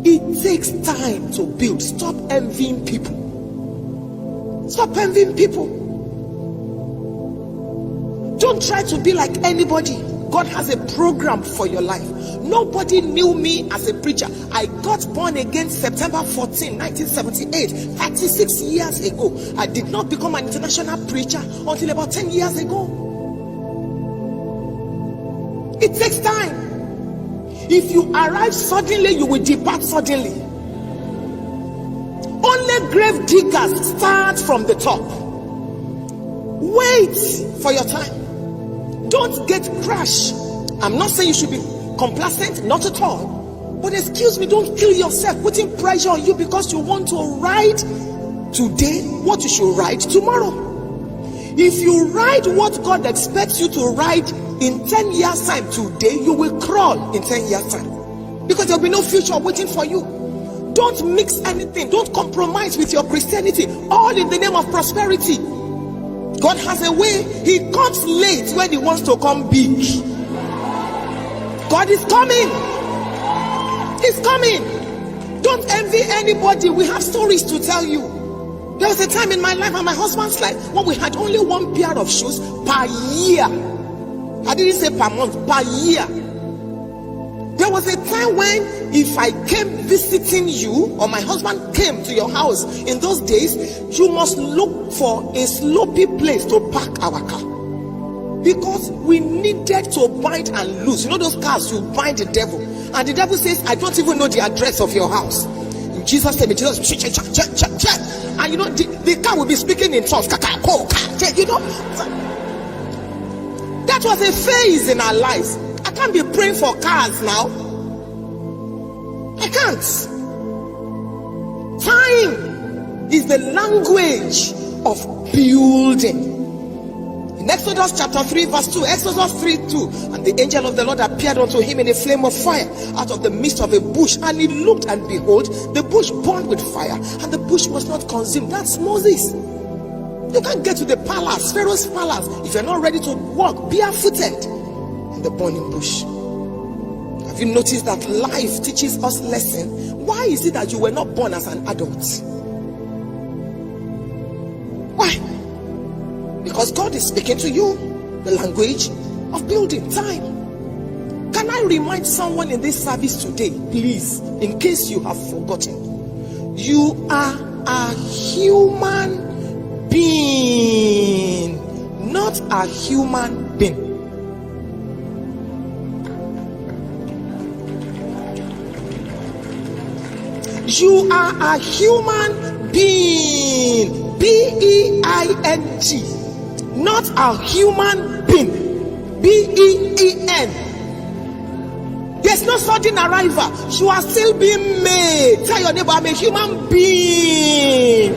It takes time to build. Stop envying people. Stop envying people. Don't try to be like anybody. God has a program for your life. Nobody knew me as a preacher. I got born again September 14, 1978, 36 years ago. I did not become an international preacher until about 10 years ago. It takes time. If you arrive suddenly, you will depart suddenly. Only grave diggers start from the top. Wait for your time. Don't get crushed. I'm not saying you should be complacent, not at all. But excuse me, don't kill yourself putting pressure on you because you want to ride today what you should ride tomorrow. If you ride what God expects you to ride in 10 years time today, you will crawl in 10 years time, because there will be no future waiting for you. Don't mix anything. Don't compromise with your Christianity, all in the name of prosperity. God has a way. He comes late when he wants to come big. God is coming. He's coming. Don't envy anybody. We have stories to tell you. There was a time in my life and my husband's life when we had only one pair of shoes per year. I didn't say per month, per year. There was a time when if I came visiting you or my husband came to your house, in those days, you must look for a slopey place to park our car. Because we needed to bind and loose. You know those cars, you bind the devil. And the devil says, I don't even know the address of your house. In Jesus' name, Jesus, check. And you know, the car will be speaking in tongues. You know, that was a phase in our lives. I can't be praying for cars now. I can't. Time is the language of building. In Exodus chapter 3 verse 2, Exodus 3:2, and the angel of the Lord appeared unto him in a flame of fire out of the midst of a bush, and he looked, and behold, the bush burned with fire, and the bush was not consumed. That's Moses. You can't get to the palace, Pharaoh's palace, if you're not ready to walk barefooted in the burning bush. Have you noticed that life teaches us lesson? Why is it that you were not born as an adult? Why? Because God is speaking to you the language of building. Time. Can I remind someone in this service today, please, in case you have forgotten, you are a human being, not a human being. You are a human being, B-E-I-N-G, not a human being, B-E-E-N. There's no sudden arrival. You are still being made. Tell your neighbor, I'm a human being.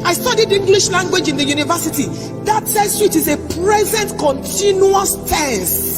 I studied English language in the university. That tells you it is a present continuous tense.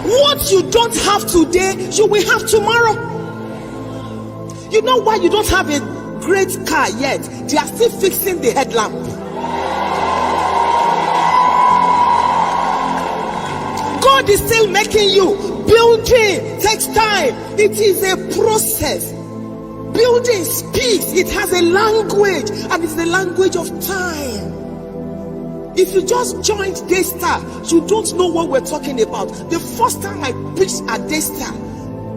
What you don't have today, you will have tomorrow. You know why you don't have a great car yet? They are still fixing the headlamp. God is still making you. Building takes time. It is a process. Building speaks. It has a language, and it's the language of time. If you just joined Daystar, you don't know what we're talking about. The first time I preached at Daystar,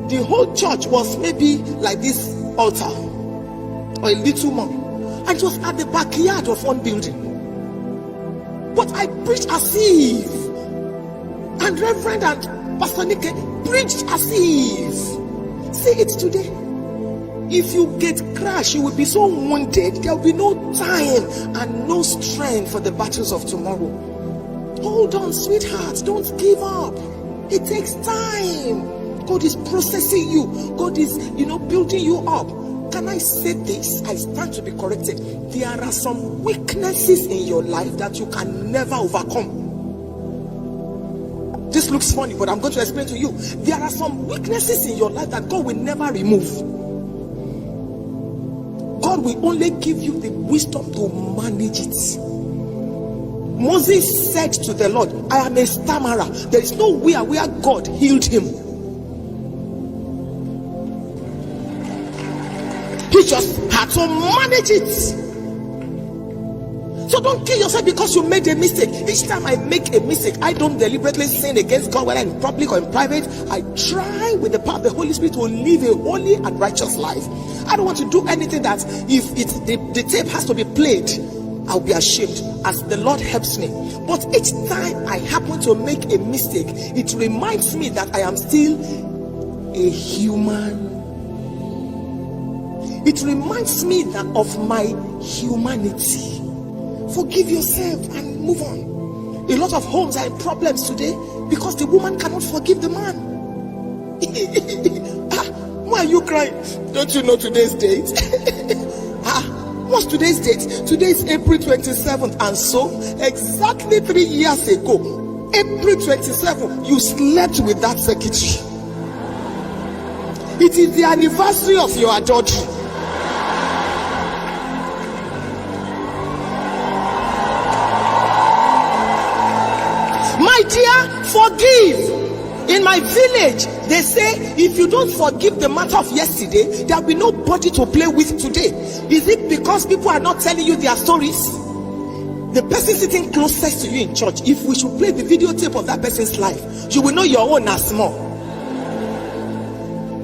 the whole church was maybe like this altar or a little more, and it was at the backyard of one building. But I preached as if, and Reverend and Pastor Nike preached as if. See it today. If you get crushed, you will be so wounded, there will be no time and no strength for the battles of tomorrow. Hold on, sweetheart, don't give up. It takes time. God is processing you. God is, building you up. Can I say this? I stand to be corrected. There are some weaknesses in your life that you can never overcome. This looks funny, but I'm going to explain to you. There are some weaknesses in your life that God will never remove. God will only give you the wisdom to manage it. Moses said to the Lord, I am a stammerer. There is nowhere where God healed him. He just had to manage it. So don't kill yourself because you made a mistake. Each time I make a mistake, I don't deliberately sin against God, whether in public or in private. I try with the power of the Holy Spirit to live a holy and righteous life. I don't want to do anything that if the tape has to be played, I'll be ashamed, as the Lord helps me. But each time I happen to make a mistake, it reminds me that I am still a human. It reminds me that of my humanity. Forgive yourself and move on. A lot of homes are in problems today because the woman cannot forgive the man. Why are you crying? Don't you know today's date? What's today's date? Today is April 27th, and so exactly 3 years ago, April 27th, you slept with that secretary. It is the anniversary of your adultery. My dear, forgive. In my village, they say if you don't forgive the matter of yesterday, there will be nobody to play with today. Is it because people are not telling you their stories? The person sitting closest to you in church, if we should play the videotape of that person's life, you will know your own as small.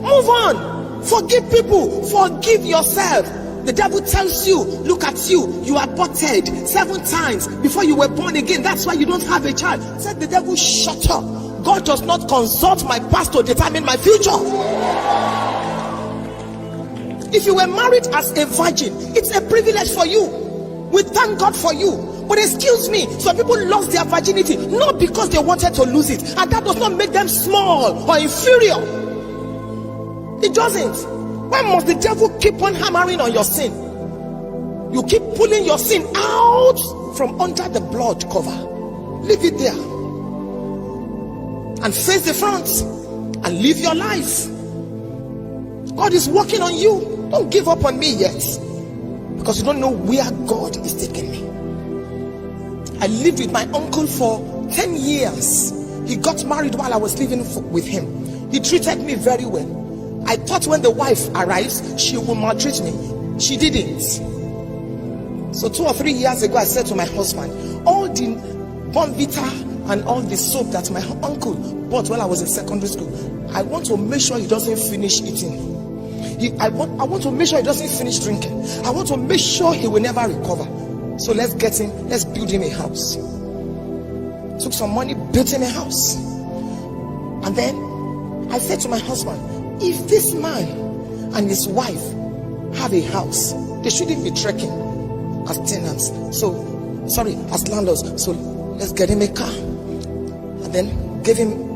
Move on. Forgive people. Forgive yourself. The devil tells you, look at you, you aborted 7 times before you were born again. That's why you don't have a child. Said the devil, shut up. God does not consult my past to determine my future. If you were married as a virgin, it's a privilege for you. We thank God for you. But excuse me, some people lost their virginity not because they wanted to lose it, and that does not make them small or inferior. It doesn't. Why must the devil keep on hammering on your sin? You keep pulling your sin out from under the blood cover. Leave it there and face the front and live your life. God is working on you. Don't give up on me yet, because you don't know where God is taking me. I lived with my uncle for 10 years. He got married while I was living with him. He treated me very well. I thought when the wife arrives, she will maltreat me. She didn't. So 2 or 3 years ago, I said to my husband, all the Bonvita and all the soap that my uncle bought while I was in secondary school, I want to make sure he doesn't finish eating. I want to make sure he doesn't finish drinking. I want to make sure he will never recover. So let's build him a house. Took some money, built him a house. And then I said to my husband, if this man and his wife have a house, they shouldn't be trekking as tenants. As landlords. So let's get him a car. And then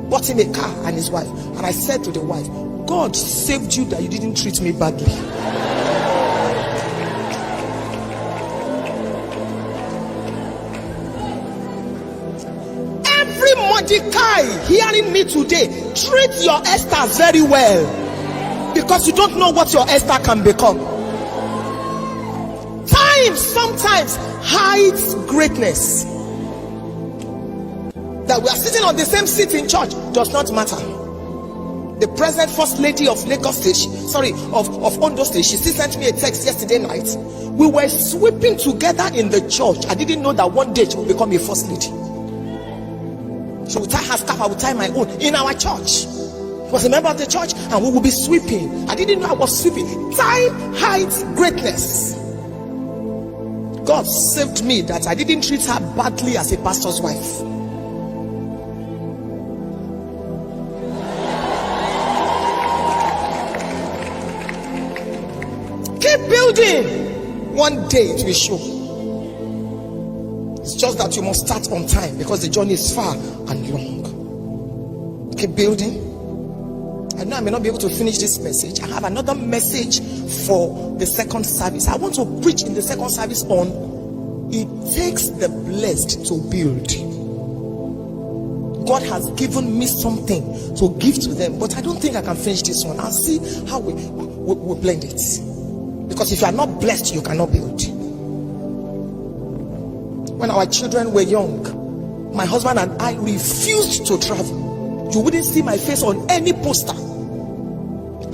bought him a car and his wife. And I said to the wife, God saved you that you didn't treat me badly. Every Mordecai hearing me today, treat your Esther very well, because you don't know what your Esther can become. Time sometimes hides greatness. That we are sitting on the same seat in church does not matter. The present first lady of Lagos State, of Ondo State, she still sent me a text yesterday night. We were sweeping together in the church. I didn't know that one day she would become a first lady. She would tie her scarf, I would tie my own in our church. She was a member of the church, and we would be sweeping. I didn't know I was sweeping. Time hides greatness. God saved me that I didn't treat her badly as a pastor's wife. Keep building. One day it will show. It's just that you must start on time, because the journey is far and long. Keep building. I know I may not be able to finish this message. I have another message for the second service. I want to preach in the second service on it takes the blessed to build. God has given me something to give to them, but I don't think I can finish this one. I'll see how we blend it. Because if you are not blessed, you cannot build. when our children were young, my husband and I refused to travel. You wouldn't see my face on any poster.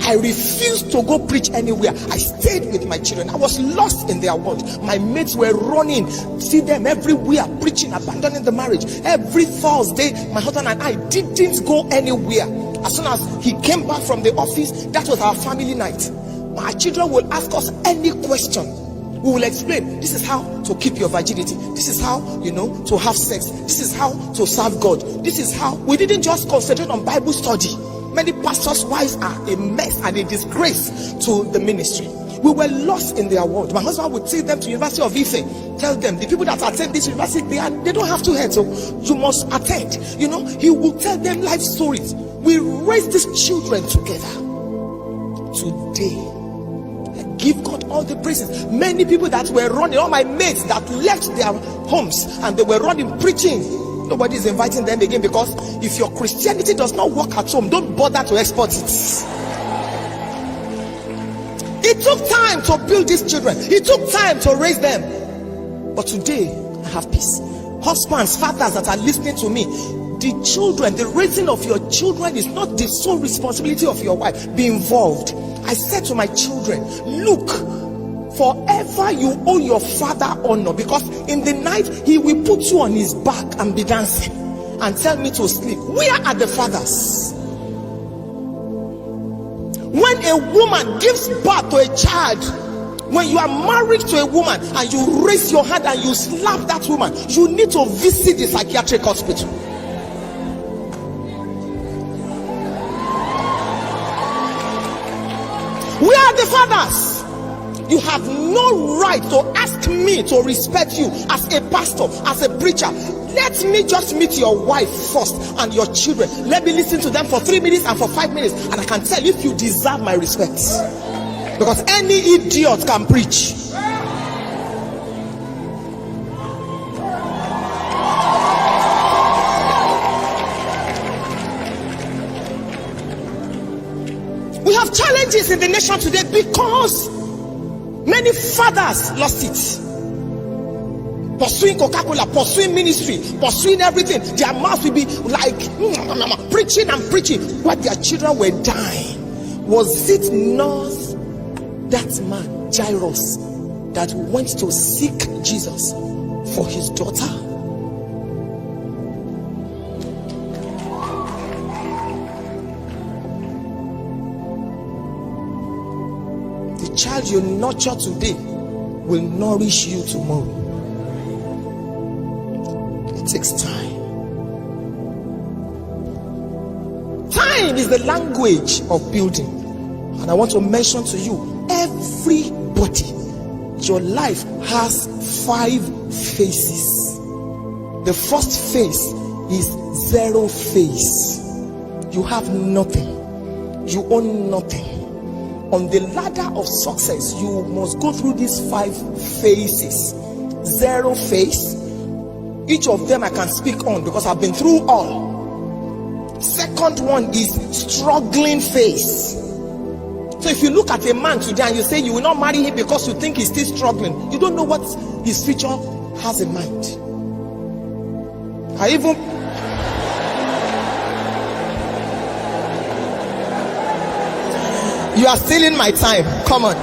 I refused to go preach anywhere. I stayed with my children. I was lost in their world. My mates were running, see them everywhere, preaching, abandoning the marriage. Every Thursday, my husband and I didn't go anywhere. As soon as he came back from the office, that was our family night. My children will ask us any question. We will explain. This is how to keep your virginity. This is how, to have sex. This is how to serve God. This is how. We didn't just concentrate on Bible study. Many pastors' wives are a mess and a disgrace to the ministry. We were lost in their world. My husband would take them to University of Ife. Tell them, the people that attend this university, they don't have two heads, so you must attend. He will tell them life stories. We raise these children together. Today, I give God all the praises. Many people that were running, all my mates that left their homes and they were running preaching, nobody is inviting them again, because if your Christianity does not work at home, don't bother to export it. It took time to build these children. It took time to raise them. But today, I have peace. Husbands, fathers that are listening to me, the children, the raising of your children is not the sole responsibility of your wife. Be involved. I said to my children, look, forever you owe your father honor, because in the night he will put you on his back and be dancing and tell me to sleep. Where are the fathers? When a woman gives birth to a child, when you are married to a woman and you raise your hand and you slap that woman, you need to visit the psychiatric hospital. Where are the fathers? You have no right to ask me to respect you as a pastor, as a preacher. Let me just meet your wife first and your children. Let me listen to them for 3 minutes and for 5 minutes, and I can tell if you deserve my respect. Because any idiot can preach. We have challenges in the nation today because many fathers lost it. Pursuing Coca-Cola, pursuing ministry, pursuing everything. Their mouth will be like preaching and preaching, while their children were dying. Was it not that man, Jairus, that went to seek Jesus for his daughter? The child you nurture today will nourish you tomorrow. It takes time. Time is the language of building. And I want to mention to you, everybody, your life has 5 phases. The first phase is 0 phase. You have nothing. You own nothing. On the ladder of success, you must go through these 5 phases. 0 phase. Each of them I can speak on because I've been through all. Second one is struggling phase. So if you look at a man today and you say you will not marry him because you think he's still struggling, you don't know what his future has in mind. You are stealing my time. Come on.